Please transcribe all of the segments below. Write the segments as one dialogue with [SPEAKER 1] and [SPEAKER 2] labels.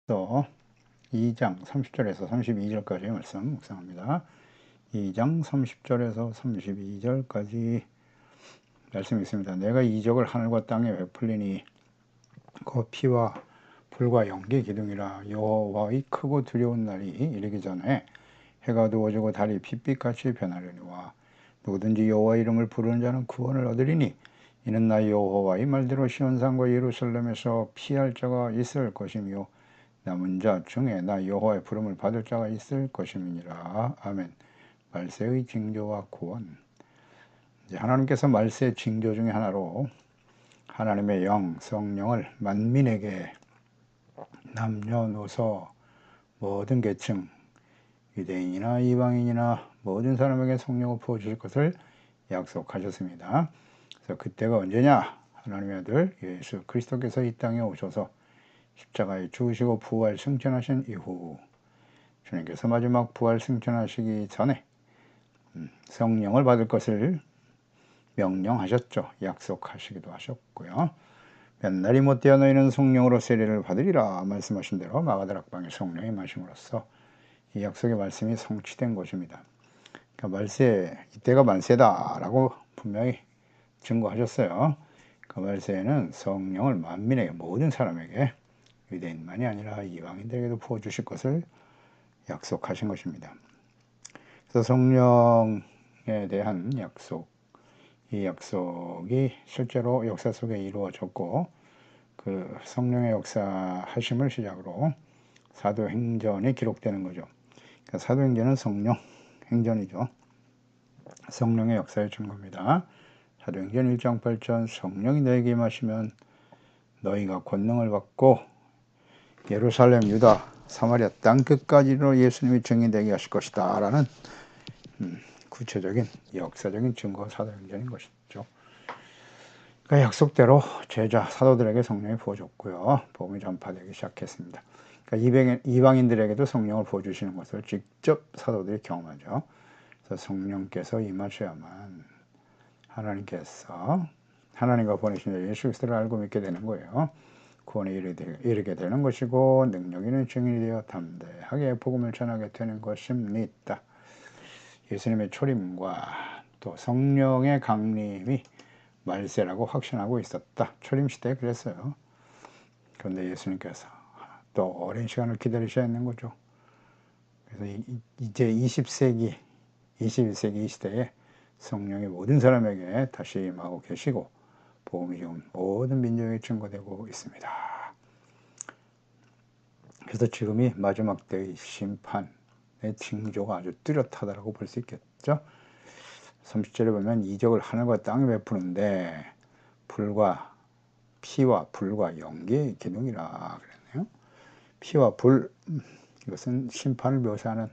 [SPEAKER 1] 또 2장 30절에서 32절까지 말씀 묵상합니다. 2장 30절에서 32절까지 말씀이 있습니다. 내가 이적을 하늘과 땅에 베풀리니 그 피와 불과 연기 기둥이라. 여호와의 크고 두려운 날이 이르기 전에 해가 두어지고 달이 핏빛같이 변하려니와 누구든지 여호와 이름을 부르는 자는 구원을 얻으리니 이는 나 여호와의 말대로 시온산과 예루살렘에서 피할 자가 있을 것이며 남은 자 중에 나 여호와의 부름을 받을 자가 있을 것임이니라. 아멘. 말세의 징조와 구원. 이제 하나님께서 말세 징조 중에 하나로 하나님의 영, 성령을 만민에게 남녀노소 모든 계층, 유대인이나 이방인이나 모든 사람에게 성령을 부어주실 것을 약속하셨습니다. 그래서 그때가 언제냐? 하나님의 아들 예수 그리스도께서 이 땅에 오셔서 십자가에 죽으시고 부활 승천하신 이후 주님께서 마지막 부활 승천하시기 전에 성령을 받을 것을 명령하셨죠. 약속하시기도 하셨고요. 몇 날이 못되어 너희는 성령으로 세례를 받으리라 말씀하신 대로 마가다락방에 성령이 마심으로써 이 약속의 말씀이 성취된 것입니다. 그러니까 말세, 이때가 만세다라고 분명히 증거하셨어요. 그 말세에는 성령을 만민에게, 모든 사람에게, 유대인만이 아니라 이방인들에게도 부어주실 것을 약속하신 것입니다. 그래서 성령에 대한 약속, 이 약속이 실제로 역사 속에 이루어졌고 그 성령의 역사하심을 시작으로 사도행전이 기록되는 거죠. 그러니까 사도행전은 성령 행전이죠. 성령의 역사의 증거입니다. 사도행전 1장 8절 성령이 너에게 임하시면 너희가 권능을 받고 예루살렘, 유다, 사마리아 땅끝까지로 예수님이 증인 되게 하실 것이다 라는 구체적인 역사적인 증거 사도행전인 것이죠. 그 약속대로 제자 사도들에게 성령이 부어졌고요. 복음이 전파되기 시작했습니다. 그러니까 이방인들에게도 성령을 부어주시는 것을 직접 사도들이 경험하죠. 그래서 성령께서 임하셔야만 하나님과 보내신 예수 그리스도를 알고 믿게 되는 거예요. 구원에 이르게 되는 것이고 능력 있는 증인이 되어 담대하게 복음을 전하게 되는 것입니다. 예수님의 초림과 또 성령의 강림이 말세라고 확신하고 있었다. 초림 시대에 그랬어요. 그런데 예수님께서 또 오랜 시간을 기다리셔야 하는 거죠. 그래서 이제 20세기, 21세기 이 시대에 성령이 모든 사람에게 다시 임하고 계시고 복음이 지금 모든 민족에 증거되고 있습니다. 그래서 지금이 마지막 때의 심판의 징조가 아주 뚜렷하다고 볼 수 있겠죠. 30절에 보면 이적을 하늘과 땅에 베푸는데 피와 불과 연기의 기둥이라 그랬네요. 피와 불, 이것은 심판을 묘사하는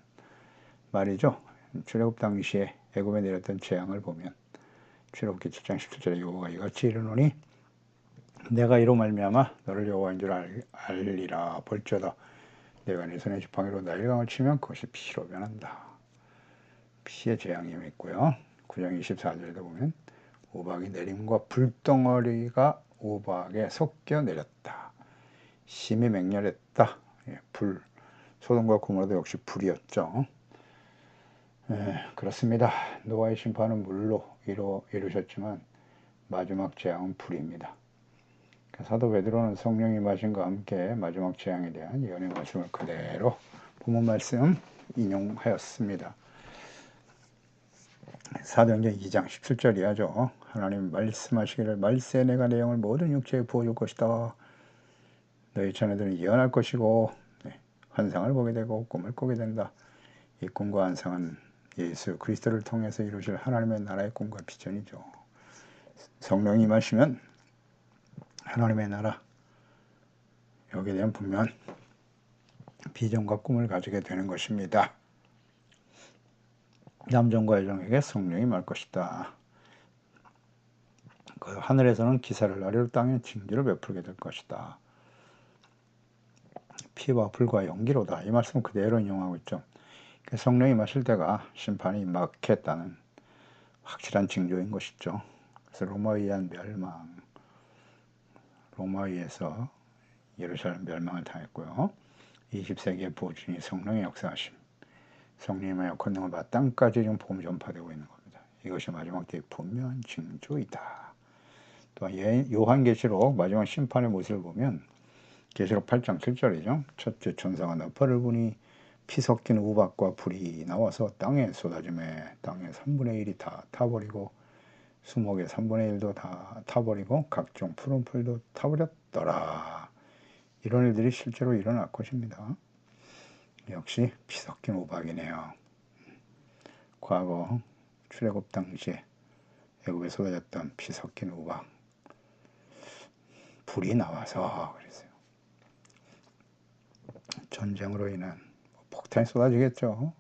[SPEAKER 1] 말이죠. 출애굽 당시에 애굽에 내렸던 재앙을 보면 출애굽기 7장 17절에 여호와가 이같이 이르노니 내가 이로 말미암아 너를 여호와인 줄 알리라. 볼지어다 내가 네 손에 지팡이로 나일강을 치면 그것이 피로 변한다. 피의 재앙이 있고요. 9장 24절에도 보면 우박이 내림과 불덩어리가 우박에 섞여 내렸다. 심히 맹렬했다. 불, 소돔과 고모라도 역시 불이었죠. 그렇습니다. 노아의 심판은 물로 이루셨지만 마지막 재앙은 불입니다. 사도 베드로는 성령이 임하심과 함께 마지막 재앙에 대한 예언의 말씀을 그대로 본문 말씀 인용하였습니다. 사도행전 2장 17절이야죠. 하나님 말씀하시기를 말세 내가 내 영을 모든 육체에 부어줄 것이다. 너희 자녀들은 예언할 것이고 환상을 보게 되고 꿈을 꾸게 된다. 이 꿈과 환상은 예수 그리스도를 통해서 이루실 하나님의 나라의 꿈과 비전이죠. 성령이 임하시면 하나님의 나라 여기에 대한 분명한 비전과 꿈을 가지게 되는 것입니다. 남정과 여정에게 성령이 임할 것이다. 그 하늘에서는 기사를 아래로 땅에 징조를 베풀게 될 것이다. 피와 불과 연기로다. 이 말씀 그대로 인용하고 있죠. 성령이 임하실 때가 심판이 임하겠다는 확실한 징조인 것이죠. 그래서 로마에 의한 멸망, 로마에서 예루살렘 멸망을 당했고요. 20세기의 보존이 성령의 역사하심, 성령의 권능을 받아 땅까지 지금 복음 전파되고 있는 겁니다. 이것이 마지막 때의 분명한 징조이다. 또 요한계시록 마지막 심판의 모습을 보면 계시록 8장 7절이죠. 첫째 천사가 나팔을 부니 피 섞인 우박과 불이 나와서 땅에 쏟아지매 땅의 3분의 1이 다 타버리고 수목의 3분의 1도 다 타버리고 각종 푸른 풀도 타버렸더라. 이런 일들이 실제로 일어날 것입니다. 역시 피 섞인 우박이네요. 과거 출애굽 당시에 애굽에 쏟아졌던 피 섞인 우박, 불이 나와서 그랬어요. 전쟁으로 인한 폭탄이 쏟아지겠죠.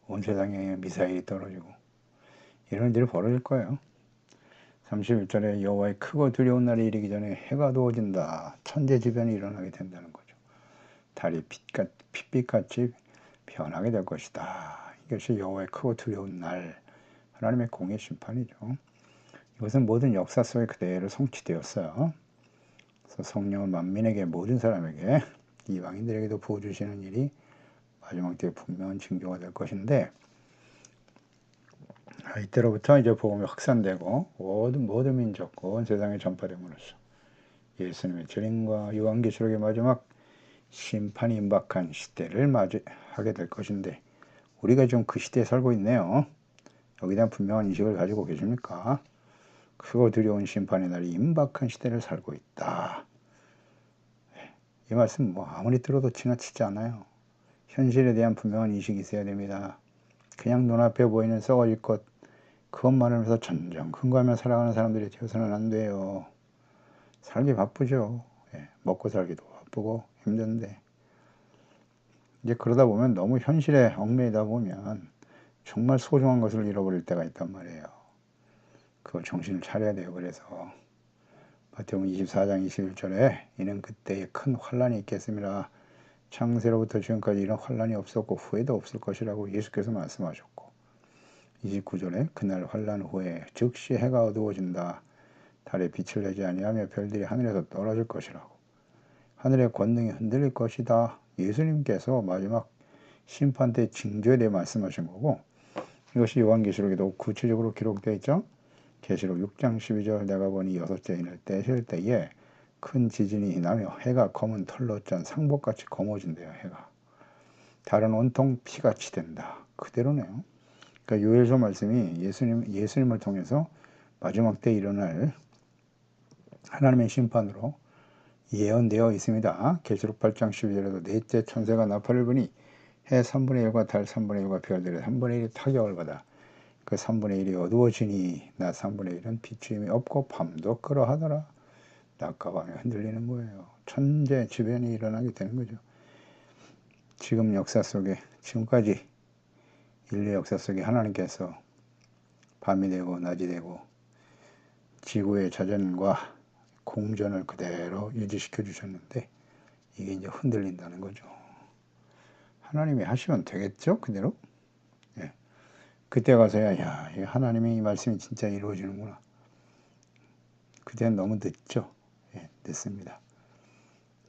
[SPEAKER 1] 온 세상에 미사일이 떨어지고 이런 일이 벌어질 거예요. 31절에 여호와의 크고 두려운 날이 이르기 전에 해가 두어진다. 천재지변이 일어나게 된다는 거죠. 달이 핏빛같이 변하게 될 것이다. 이것이 여호와의 크고 두려운 날, 하나님의 공의 심판이죠. 이것은 모든 역사 속에 그대로 성취되었어요. 그래서 성령은 만민에게, 모든 사람에게, 이방인들에게도 부어주시는 일이 마지막 때의 분명한 징조가 될 것인데, 이때로부터 이제 복음이 확산되고 모든 민족, 온 세상에 전파됨으로써 예수님의 재림과 요한계시록의 마지막 심판이 임박한 시대를 맞이하게 될 것인데, 우리가 지금 그 시대에 살고 있네요. 여기에 대한 분명한 인식을 가지고 계십니까? 크고 두려운 심판의 날이 임박한 시대를 살고 있다. 이 말씀 아무리 들어도 지나치지 않아요. 현실에 대한 분명한 인식이 있어야 됩니다. 그냥 눈앞에 보이는 썩어질 것, 그것만을 위해서 전전 큰거하며 살아가는 사람들이 되어서는 안 돼요. 살기 바쁘죠. 먹고 살기도 바쁘고 힘든데, 이제 그러다 보면 너무 현실에 얽매이다 보면 정말 소중한 것을 잃어버릴 때가 있단 말이에요. 그걸 정신을 차려야 돼요. 그래서 마태복음 24장 21절에 이는 그때에 큰 환란이 있겠습니다. 창세로부터 지금까지 이런 환란이 없었고 후에도 없을 것이라고 예수께서 말씀하셨고, 29절에 그날 환란 후에 즉시 해가 어두워진다. 달에 빛을 내지 아니하며 별들이 하늘에서 떨어질 것이라고, 하늘의 권능이 흔들릴 것이다. 예수님께서 마지막 심판 때 징조에 대해 말씀하신 거고, 이것이 요한계시록에도 구체적으로 기록되어 있죠. 계시록 6장 12절 내가 보니 여섯째 인을 떼실 때에 큰 지진이 나며 해가 검은 털로 짠 상복같이 검어진대요. 해가 달은 온통 피같이 된다. 그대로네요. 그러니까 요엘서 말씀이 예수님을 통해서 마지막 때 일어날 하나님의 심판으로 예언되어 있습니다. 계시록 8장 12절에도 넷째 천사가 나팔을 부니 해 3분의 1과 달 3분의 1과 별들의 3분의 1이 타격을 받아 그 3분의 1이 어두워지니 낮 3분의 1은 비추임이 없고 밤도 그러하더라. 낮과 밤이 흔들리는 거예요. 천재지변이 일어나게 되는 거죠. 지금 역사 속에, 지금까지 인류 역사 속에 하나님께서 밤이 되고 낮이 되고 지구의 자전과 공전을 그대로 유지시켜 주셨는데 이게 이제 흔들린다는 거죠. 하나님이 하시면 되겠죠? 그대로? 예. 그때 가서야 야, 하나님의 이 말씀이 진짜 이루어지는구나. 그때는 너무 늦죠. 예, 늦습니다.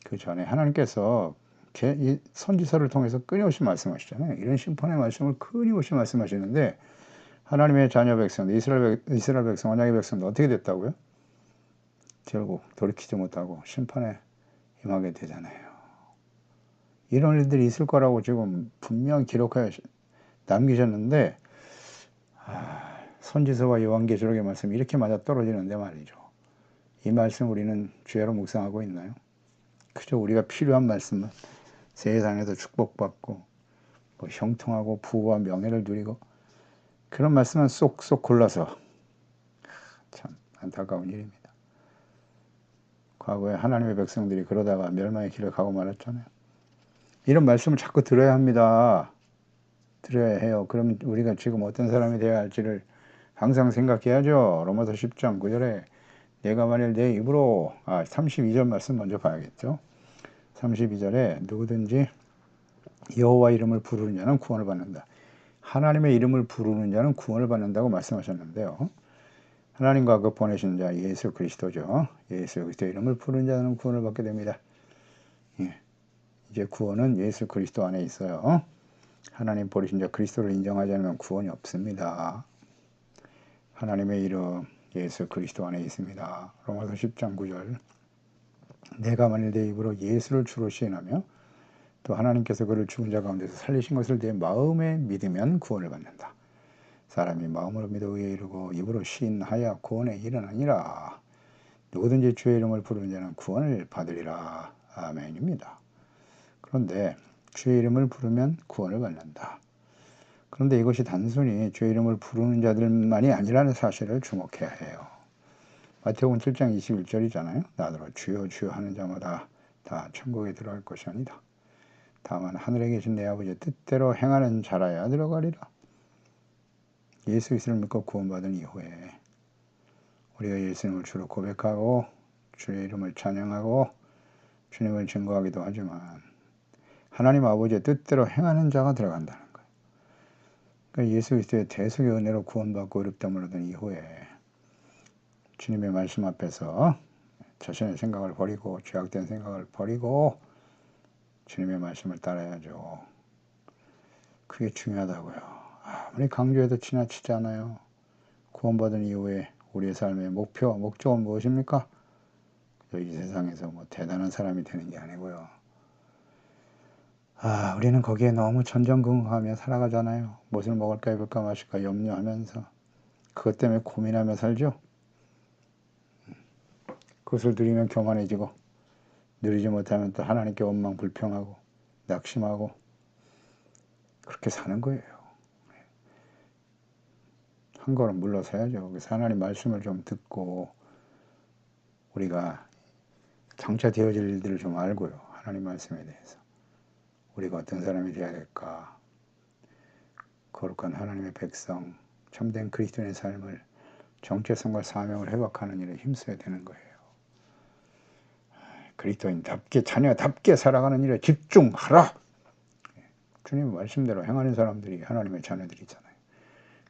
[SPEAKER 1] 그 전에 하나님께서 이 선지서를 통해서 끊임없이 말씀하시잖아요. 이런 심판의 말씀을 끊임없이 말씀하시는데 하나님의 자녀 백성들, 이스라엘 백성, 언약의 백성들 어떻게 됐다고요? 결국 돌이키지 못하고 심판에 임하게 되잖아요. 이런 일들이 있을 거라고 지금 분명 기록하여 남기셨는데 선지서와 요한계시록의 말씀이 이렇게 맞아떨어지는데 말이죠. 이 말씀 우리는 죄로 묵상하고 있나요? 그저 우리가 필요한 말씀은 세상에서 축복받고 형통하고 부와 명예를 누리고 그런 말씀은 쏙쏙 골라서, 참 안타까운 일입니다. 과거에 하나님의 백성들이 그러다가 멸망의 길을 가고 말았잖아요. 이런 말씀을 자꾸 들어야 합니다. 들어야 해요. 그럼 우리가 지금 어떤 사람이 되어야 할지를 항상 생각해야죠. 로마서 10장 9절에 내가 만일 내 입으로 32절 말씀 먼저 봐야겠죠. 32절에 누구든지 여호와 이름을 부르는 자는 구원을 받는다. 하나님의 이름을 부르는 자는 구원을 받는다고 말씀하셨는데요. 하나님과 그 보내신 자 예수 그리스도죠. 예수 그리스도의 이름을 부르는 자는 구원을 받게 됩니다. 예. 이제 구원은 예수 그리스도 안에 있어요. 하나님 버리신 자 그리스도를 인정하지 않으면 구원이 없습니다. 하나님의 이름 예수 그리스도 안에 있습니다. 로마서 10장 9절. 내가 만일 내 입으로 예수를 주로 시인하며 또 하나님께서 그를 죽은 자 가운데서 살리신 것을 내 마음에 믿으면 구원을 받는다. 사람이 마음으로 믿어 의에 이르고 입으로 시인하여 구원에 이르느니라. 누구든지 주의 이름을 부르는 자는 구원을 받으리라. 아멘입니다. 그런데 주의 이름을 부르면 구원을 받는다. 그런데 이것이 단순히 주의 이름을 부르는 자들만이 아니라는 사실을 주목해야 해요. 마태복음 7장 21절이잖아요. 나더러 주여 주여 하는 자마다 다 천국에 들어갈 것이 아니다. 다만 하늘에 계신 내 아버지의 뜻대로 행하는 자라야 들어가리라. 예수 그리스도를 믿고 구원받은 이후에 우리가 예수님을 주로 고백하고 주의 이름을 찬양하고 주님을 증거하기도 하지만 하나님 아버지의 뜻대로 행하는 자가 들어간다는 거예요. 그러니까 예수 그리스도의 대속의 은혜로 구원받고 의롭다함을 얻은 이후에 주님의 말씀 앞에서 자신의 생각을 버리고 죄악된 생각을 버리고 주님의 말씀을 따라야죠. 그게 중요하다고요. 아무리 강조해도 지나치지 않아요. 구원받은 이후에 우리의 삶의 목표, 목적은 무엇입니까? 이 세상에서 뭐 대단한 사람이 되는 게 아니고요. 우리는 거기에 너무 전전긍긍하며 살아가잖아요. 무엇을 먹을까 입을까 마실까 염려하면서 그것 때문에 고민하며 살죠. 그것을 누리면 교만해지고 누리지 못하면 또 하나님께 원망 불평하고 낙심하고 그렇게 사는 거예요. 한 걸음 물러서야죠. 그래서 하나님 말씀을 좀 듣고 우리가 장차 되어질 일들을 좀 알고요. 하나님 말씀에 대해서 우리가 어떤 사람이 되어야 될까. 거룩한 하나님의 백성, 참된 그리스도인의 삶을 정체성과 사명을 회복하는 일에 힘써야 되는 거예요. 그리스도인답게 자녀답게 살아가는 일에 집중하라. 주님 말씀대로 행하는 사람들이 하나님의 자녀들이잖아요.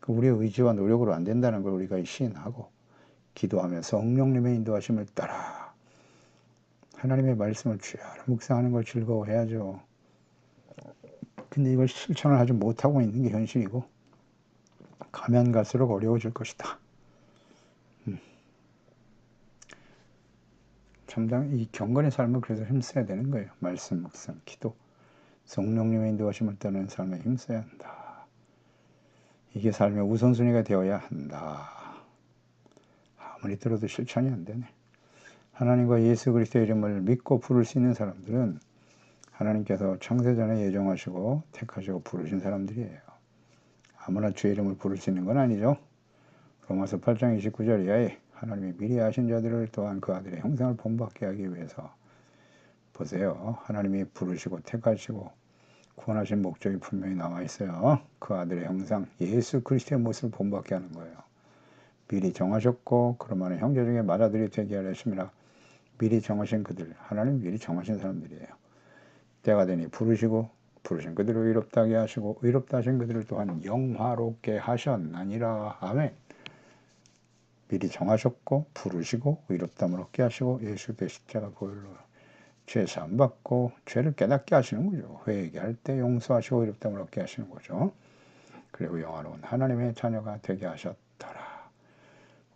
[SPEAKER 1] 우리의 의지와 노력으로 안 된다는 걸 우리가 시인하고 기도하며 성령님의 인도하심을 따라 하나님의 말씀을 주야로 묵상하는 걸 즐거워해야죠. 근데 이걸 실천을 하지 못하고 있는 게 현실이고 가면 갈수록 어려워질 것이다. 참당 이 경건의 삶을 그래서 힘써야 되는 거예요. 말씀, 묵상, 기도, 성령님의 인도하심을 따르는 삶에 힘써야 한다. 이게 삶의 우선순위가 되어야 한다. 아무리 들어도 실천이 안 되네. 하나님과 예수 그리스도의 이름을 믿고 부를 수 있는 사람들은 하나님께서 창세전에 예정하시고 택하시고 부르신 사람들이에요. 아무나 주의 이름을 부를 수 있는 건 아니죠. 로마서 8장 29절 이하에 하나님이 미리 아신 자들을 또한 그 아들의 형상을 본받게 하기 위해서 보세요. 하나님이 부르시고 택하시고 구원하신 목적이 분명히 나와 있어요. 그 아들의 형상 예수 그리스도의 모습을 본받게 하는 거예요. 미리 정하셨고 그러면 형제 중에 맏아들이 되게 하려 하심이라. 미리 정하신 그들, 하나님 미리 정하신 사람들이에요. 때가 되니 부르시고 부르신 그들을 의롭다게 하시고 의롭다 하신 그들을 또한 영화롭게 하셨나니라. 아멘. 미리 정하셨고 부르시고 의롭다함을 얻게 하시고 예수 그리스도의 십자가 보혈로 죄 사함 받고 죄를 깨닫게 하시는 거죠. 회개할 때 용서하시고 의롭다함을 얻게 하시는 거죠. 그리고 영화로운 하나님의 자녀가 되게 하셨더라.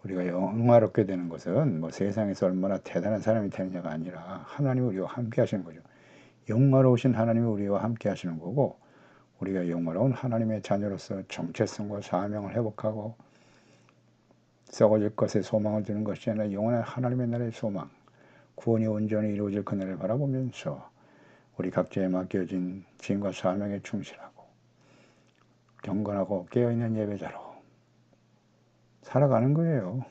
[SPEAKER 1] 우리가 영화롭게 되는 것은 뭐 세상에서 얼마나 대단한 사람이 되느냐가 아니라 하나님이 우리와 함께 하시는 거죠. 영화로우신 하나님이 우리와 함께 하시는 거고 우리가 영화로운 하나님의 자녀로서 정체성과 사명을 회복하고 썩어질 것에 소망을 두는 것이 아니라 영원한 하나님의 나라의 소망, 구원이 온전히 이루어질 그날을 바라보면서 우리 각자에 맡겨진 지임과 사명에 충실하고 경건하고 깨어있는 예배자로 살아가는 거예요.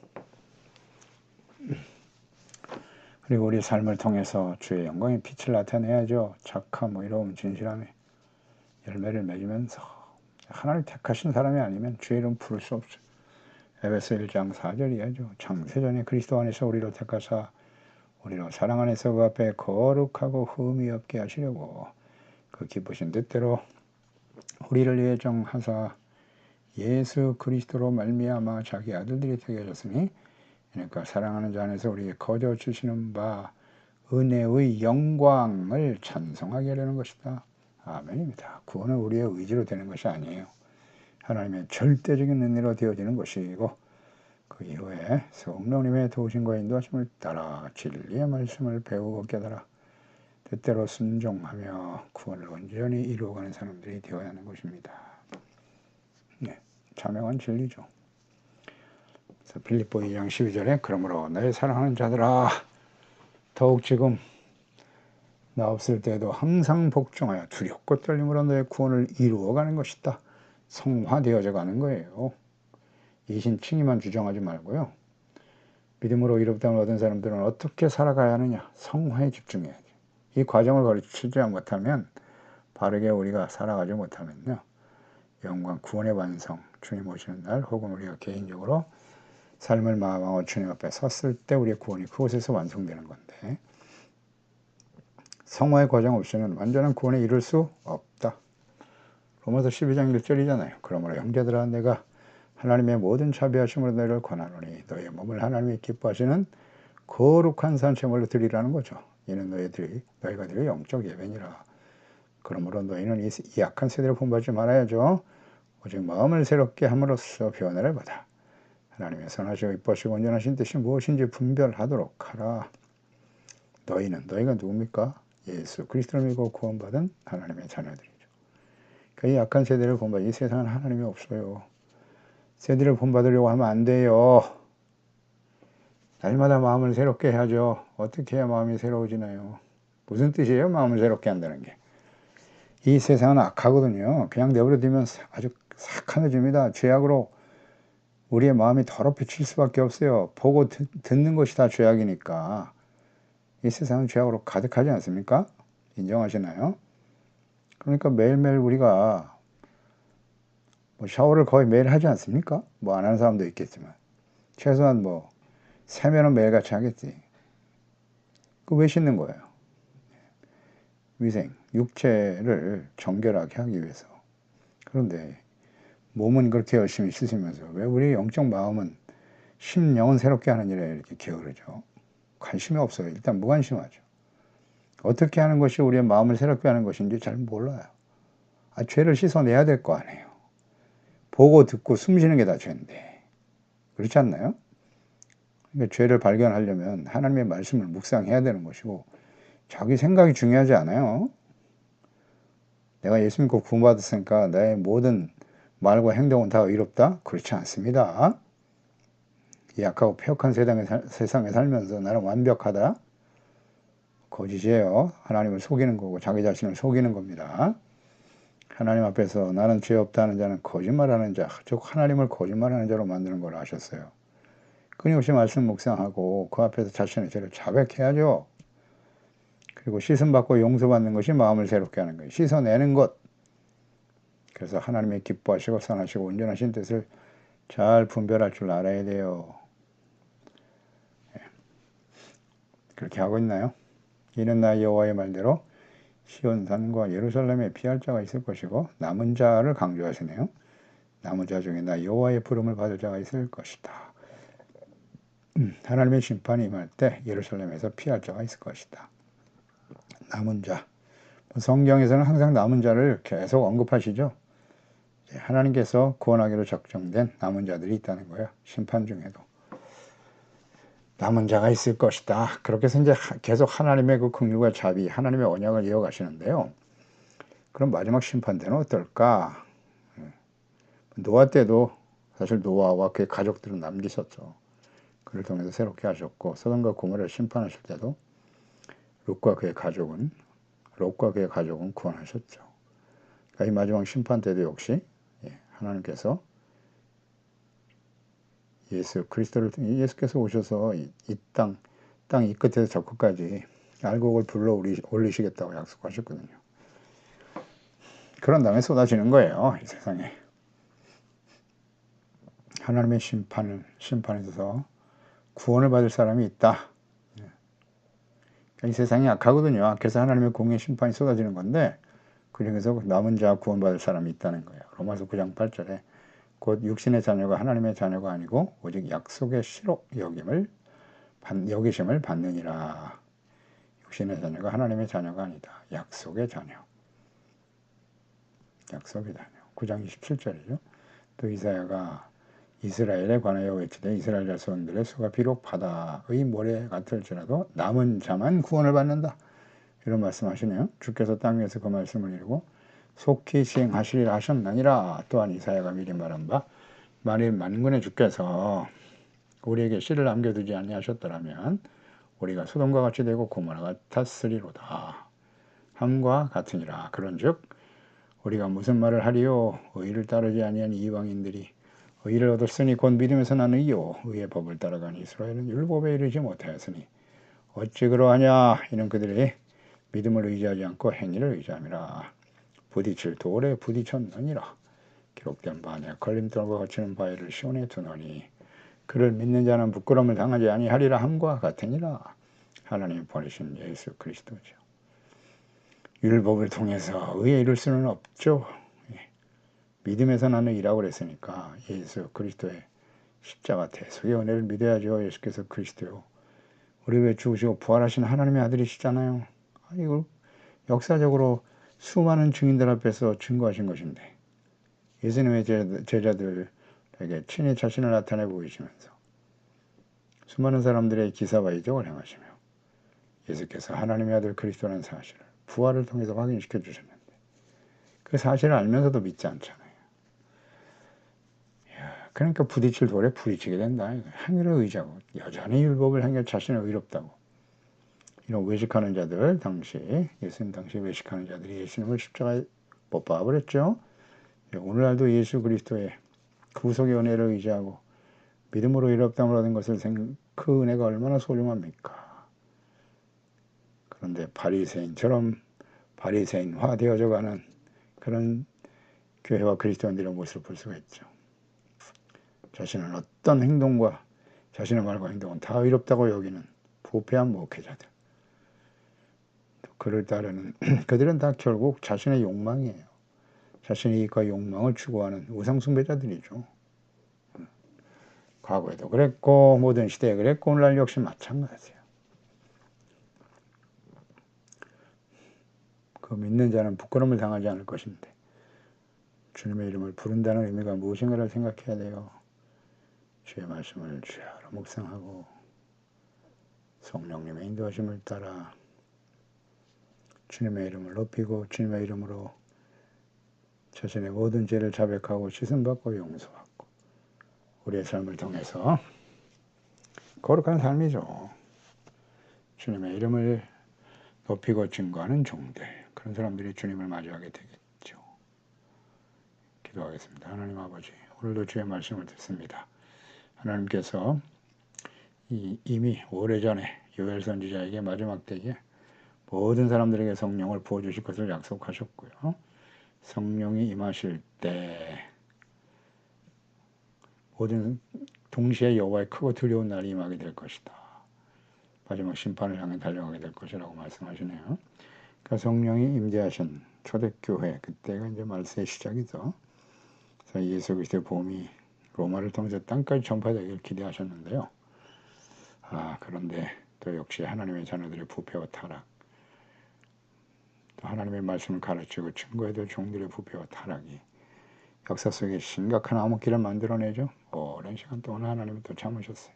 [SPEAKER 1] 그리고 우리 삶을 통해서 주의 영광의 빛을 나타내야죠. 착함, 의로움, 진실함에 열매를 맺으면서 하나님 택하신 사람이 아니면 주의 이름 부를 수 없어요. 에베소 1장 4절이야죠. 창세전에 그리스도 안에서 우리로 택하사 우리로 사랑 안에서 그 앞에 거룩하고 흠이 없게 하시려고 그 기쁘신 뜻대로 우리를 예정하사 예수 그리스도로 말미암아 자기 아들들이 되게 하셨으니 그러니까 사랑하는 자 안에서 우리에게 거저 주시는 바 은혜의 영광을 찬송하게 하려는 것이다. 아멘입니다. 구원은 우리의 의지로 되는 것이 아니에요. 하나님의 절대적인 은혜로 되어지는 것이고 그 이후에 성령님의 도우심과 인도하심을 따라 진리의 말씀을 배우고 깨달아 뜻대로 순종하며 구원을 온전히 이루어가는 사람들이 되어야 하는 것입니다. 네, 자명한 진리죠. 그래서 빌립보 2장 12절에 그러므로 내 사랑하는 자들아 더욱 지금 나 없을 때에도 항상 복종하여 두렵고 떨림으로 너의 구원을 이루어가는 것이다. 성화되어져 가는 거예요. 이신칭의만 주장하지 말고요. 믿음으로 이롭다함을 얻은 사람들은 어떻게 살아가야 하느냐? 성화에 집중해야 돼요. 이 과정을 가르치지 못하면 바르게 우리가 살아가지 못하면요. 영광 구원의 완성, 주님 오시는 날 혹은 우리가 개인적으로 삶을 마음하고 주님 앞에 섰을 때 우리의 구원이 그곳에서 완성되는 건데 성화의 과정 없이는 완전한 구원에 이룰 수 없다. 로마서 12장 1절이잖아요. 그러므로 형제들아 내가 하나님의 모든 자비하심으로 너희를 권하노니 너희의 몸을 하나님이 기뻐하시는 거룩한 산채물로 드리라는 거죠. 이는 너희가 드릴 영적 예배니라. 그러므로 너희는 이 악한 세대를 본받지 말아야죠. 오직 마음을 새롭게 함으로써 변화를 받아 하나님의 선하시고 이뻐하시고 온전하신 뜻이 무엇인지 분별하도록 하라. 너희가 누굽니까? 예수 그리스도를 믿고 구원받은 하나님의 자녀들이죠. 그러니까 이 악한 세대를 본받아 이 세상은 하나님이 없어요. 세대를 본받으려고 하면 안 돼요. 날마다 마음을 새롭게 해야죠. 어떻게 해야 마음이 새로워지나요? 무슨 뜻이에요? 마음을 새롭게 한다는 게. 이 세상은 악하거든요. 그냥 내버려두면 아주 사악해집니다. 죄악으로 우리의 마음이 더럽혀질 수밖에 없어요. 보고 듣는 것이 다 죄악이니까. 이 세상은 죄악으로 가득하지 않습니까? 인정하시나요? 그러니까 매일매일 우리가 샤워를 거의 매일 하지 않습니까? 안 하는 사람도 있겠지만 최소한 세면은 매일같이 하겠지. 왜 씻는 거예요? 위생, 육체를 정결하게 하기 위해서. 그런데 몸은 그렇게 열심히 씻으면서 왜 우리 영적 마음은 심령은 새롭게 하는 일에 이렇게 게으르죠? 관심이 없어요. 일단 무관심하죠. 어떻게 하는 것이 우리의 마음을 새롭게 하는 것인지 잘 몰라요. 죄를 씻어내야 될 거 아니에요. 보고 듣고 숨 쉬는 게 다 죄인데. 그렇지 않나요? 그러니까 죄를 발견하려면 하나님의 말씀을 묵상해야 되는 것이고 자기 생각이 중요하지 않아요. 내가 예수 믿고 구원받았으니까 나의 모든 말과 행동은 다 의롭다? 그렇지 않습니다. 이 약하고 폐역한 세상에 살면서 나는 완벽하다? 거짓이에요. 하나님을 속이는 거고 자기 자신을 속이는 겁니다. 하나님 앞에서 나는 죄 없다는 자는 거짓말하는 자, 즉 하나님을 거짓말하는 자로 만드는 걸 아셨어요. 끊임없이 말씀 묵상하고 그 앞에서 자신의 죄를 자백해야죠. 그리고 씻음받고 용서받는 것이 마음을 새롭게 하는 거예요. 씻어내는 것. 그래서 하나님의 기뻐하시고 선하시고 온전하신 뜻을 잘 분별할 줄 알아야 돼요. 그렇게 하고 있나요? 이는 나 여호와의 말대로 시온산과 예루살렘에 피할 자가 있을 것이고 남은 자를 강조하시네요. 남은 자 중에 나 여호와의 부름을 받을 자가 있을 것이다. 하나님의 심판이 임할 때 예루살렘에서 피할 자가 있을 것이다. 남은 자. 성경에서는 항상 남은 자를 계속 언급하시죠. 하나님께서 구원하기로 작정된 남은 자들이 있다는 거예요. 심판 중에도. 남은 자가 있을 것이다. 그렇게 해서 이제 계속 하나님의 그 긍휼과 자비, 하나님의 언약을 이어가시는데요. 그럼 마지막 심판 때는 어떨까? 노아 때도 사실 노아와 그의 가족들은 남기셨죠. 그를 통해서 새롭게 하셨고 소돔과 고모라를 심판하실 때도 롯과 그의 가족은 구원하셨죠. 그러니까 이 마지막 심판 때도 역시 하나님께서 예수께서 오셔서 이 땅 이 끝에서 저 끝까지 알곡을 불러 올리시겠다고 약속하셨거든요. 그런 다음에 쏟아지는 거예요. 이 세상에. 하나님의 심판에 있어서 구원을 받을 사람이 있다. 이 세상이 악하거든요. 악해서 하나님의 공의 심판이 쏟아지는 건데 그 중에서 남은 자 구원받을 사람이 있다는 거예요. 로마서 9장 8절에 곧 육신의 자녀가 하나님의 자녀가 아니고 오직 약속의 실록 여기심을 받느니라. 육신의 자녀가 하나님의 자녀가 아니다. 약속의 자녀. 약속의 자녀. 9장 27절이죠. 또 이사야가 이스라엘에 관하여 외치되 이스라엘 자손들의 수가 비록 바다의 모래 같을지라도 남은 자만 구원을 받는다. 이런 말씀하시네요. 주께서 땅 위에서 그 말씀을 이루고 속히 시행하시리라 하셨나니라. 또한 이사야가 미리 말한 바 만일 만군의 주께서 우리에게 씨를 남겨두지 아니하셨더라면 우리가 소돔과 같이 되고 고모라 같았으리로다. 함과 같으니라. 그런즉 우리가 무슨 말을 하리요? 의를 따르지 아니한 이방인들이 의를 얻었으니 곧 믿음에서 나는 의요. 의의 법을 따라간 이스라엘은 율법에 이르지 못하였으니 어찌 그러하냐? 이는 그들이 믿음을 의지하지 않고 행위를 의지함이라. 부딪힐 돌에 부딪혔느니라. 기록된 바 내 걸림돌과 거치는 바위를 시온에 두노니 그를 믿는 자는 부끄러움을 당하지 아니하리라 함과 같으니라. 하나님이 보내신 예수 그리스도죠. 율법을 통해서 의에 이를 수는 없죠. 믿음에서 나는 이라고 그랬으니까 예수 그리스도의 십자가 대속의 은혜를 믿어야죠. 예수께서 그리스도요. 우리 위해 죽으시고 부활하신 하나님의 아들이시잖아요. 이걸 역사적으로 수많은 증인들 앞에서 증거하신 것인데 예수님의 제자들에게 친히 자신을 나타내 보이시면서 수많은 사람들의 기사와 이적을 행하시며 예수께서 하나님의 아들 그리스도라는 사실을 부활을 통해서 확인시켜 주셨는데 그 사실을 알면서도 믿지 않잖아요. 그러니까 부딪힐 돌에 부딪히게 된다. 행위를 의지하고 여전히 율법을 행해 자신을 의롭다고 이런 외식하는 자들 예수님 당시 외식하는 자들이 예수님을 십자가에 못 박아버렸죠. 오늘날도 예수 그리스도의 구속의 은혜를 의지하고 믿음으로 의롭다함을 얻은 것을 그 은혜가 얼마나 소중합니까? 그런데 바리새인처럼 바리새인화 되어져가는 그런 교회와 그리스도인들의 모습을 볼 수가 있죠. 자신은 어떤 행동과 자신의 말과 행동은 다 의롭다고 여기는 부패한 목회자들. 그를 따르는 그들은 다 결국 자신의 욕망이에요. 자신의 이익과 욕망을 추구하는 우상숭배자들이죠. 과거에도 그랬고 모든 시대에 그랬고 오늘날 역시 마찬가지예요. 그 믿는 자는 부끄러움을 당하지 않을 것인데 주님의 이름을 부른다는 의미가 무엇인가를 생각해야 돼요. 주의 말씀을 주야로 묵상하고 성령님의 인도하심을 따라 주님의 이름을 높이고 주님의 이름으로 자신의 모든 죄를 자백하고 씻음받고 용서받고 우리의 삶을 통해서 거룩한 삶이죠. 주님의 이름을 높이고 증거하는 종들, 그런 사람들이 주님을 맞이하게 되겠죠. 기도하겠습니다. 하나님 아버지, 오늘도 주의 말씀을 듣습니다. 하나님께서 이미 오래전에 요엘 선지자에게 마지막 때에 모든 사람들에게 성령을 부어주실 것을 약속하셨고요. 성령이 임하실 때 모든 동시에 여호와의 크고 두려운 날이 임하게 될 것이다. 마지막 심판을 향해 달려가게 될 것이라고 말씀하시네요. 그러니까 성령이 임재하신 초대교회, 그때가 이제 말세의 시작이죠. 그래서 예수 그리스도의 복음이 로마를 통해서 땅까지 전파되기를 기대하셨는데요. 그런데 또 역시 하나님의 자녀들의 부패와 타락, 또 하나님의 말씀을 가르치고 증거해도 종들의 부패와 타락이 역사 속에 심각한 암흑기를 만들어내죠. 오랜 시간 동안 하나님이 또 참으셨어요.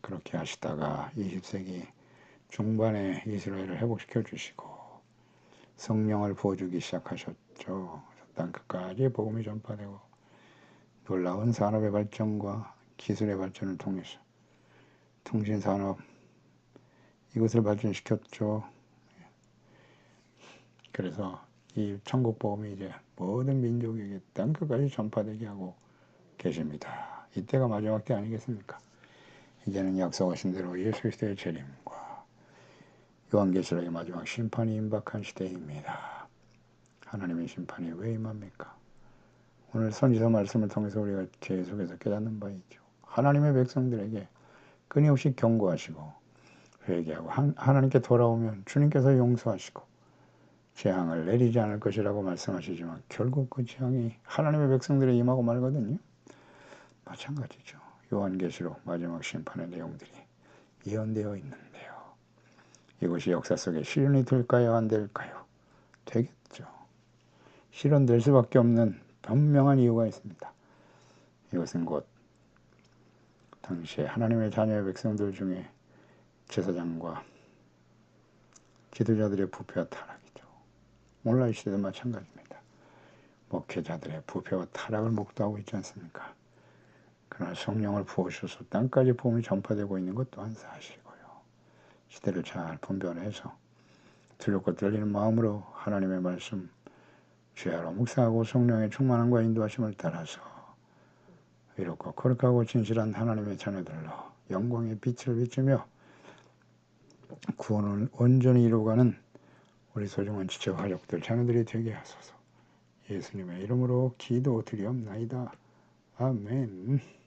[SPEAKER 1] 그렇게 하시다가 20세기 중반에 이스라엘을 회복시켜 주시고 성령을 부어주기 시작하셨죠. 땅 끝까지 복음이 전파되고 놀라운 산업의 발전과 기술의 발전을 통해서 통신산업 이것을 발전시켰죠. 그래서 이 천국 복음이 이제 모든 민족에게 땅 끝까지 전파되게 하고 계십니다. 이때가 마지막 때 아니겠습니까? 이제는 약속하신 대로 예수 그리스도의 재림과 요한계시록의 마지막 심판이 임박한 시대입니다. 하나님의 심판이 왜 임합니까? 오늘 선지서 말씀을 통해서 우리가 계속해서 깨닫는 바이죠. 하나님의 백성들에게 끊임없이 경고하시고 회개하고 하나님께 돌아오면 주님께서 용서하시고 재앙을 내리지 않을 것이라고 말씀하시지만 결국 그 재앙이 하나님의 백성들에 임하고 말거든요. 마찬가지죠. 요한계시록 마지막 심판의 내용들이 예언되어 있는데요. 이것이 역사 속에 실현이 될까요? 안 될까요? 되겠죠. 실현될 수밖에 없는 분명한 이유가 있습니다. 이것은 곧 당시에 하나님의 자녀의 백성들 중에 제사장과 지도자들의 부패와 타락이죠. 오늘날 시대도 마찬가지입니다. 목회자들의 부패와 타락을 목도하고 있지 않습니까? 그러나 성령을 부으셔서 땅까지 복음이 전파되고 있는 것 또한 사실이고요. 시대를 잘 분별해서 두렵고 떨리는 마음으로 하나님의 말씀 주야로 묵상하고 성령의 충만함과 인도하심을 따라서 이롭고 거룩하고 진실한 하나님의 자녀들로 영광의 빛을 비추며 구원을 온전히 이루어가는 우리 소중한 지체 가족들 자녀들이 되게 하소서. 예수님의 이름으로 기도드리옵나이다. 아멘.